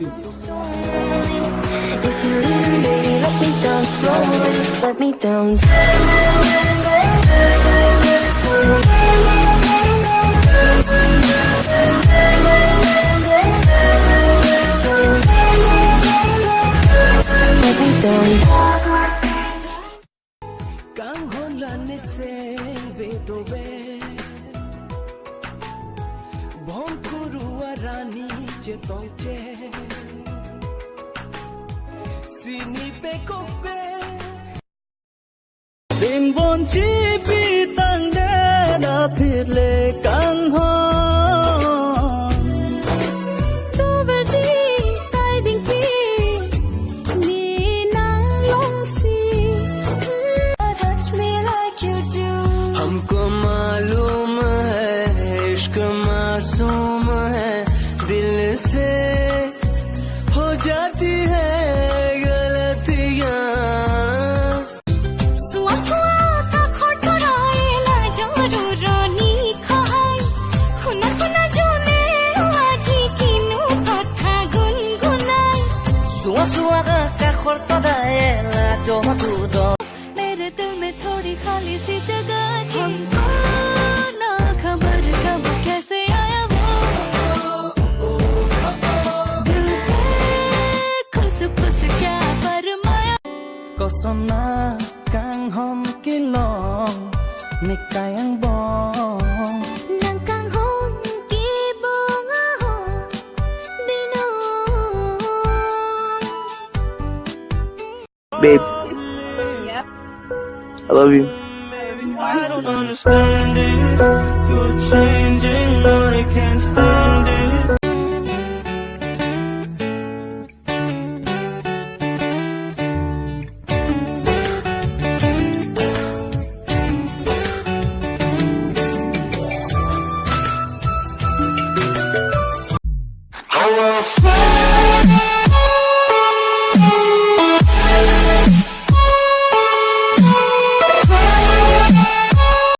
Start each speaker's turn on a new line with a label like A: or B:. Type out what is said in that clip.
A: If you leave me, baby, let me down slowly, let me down. Let me down.
B: Kang holan se vedobe Bom kurua rani je tongche Sini pe kope Sim bon chi pi tang de na phir le kang hon
A: Tu vel ji tai ding pi ni nang long si touch me like you do.
B: हमको मालूम है इश्क मासूम है दिल से हो जाती है गलतियाँ
A: सुआ सुआ का खटराएला जरू रानी खाई खुना खुना जोने आजी किनु कथा गुनगुनाई
B: सुआ सुआ का खटराएला जरू
A: मेरे दिल में थोड़ी खाली सी जगह थी हमको ना खबर कब कैसे आया वो दिल से खुश खुश क्या फरमाया
B: Kosona kang hon kilong nikayang bong
A: nang kang hong ki bong ahong binong.
C: Babe, I love you.
B: I don't understand it. You're changing, I can't stand it.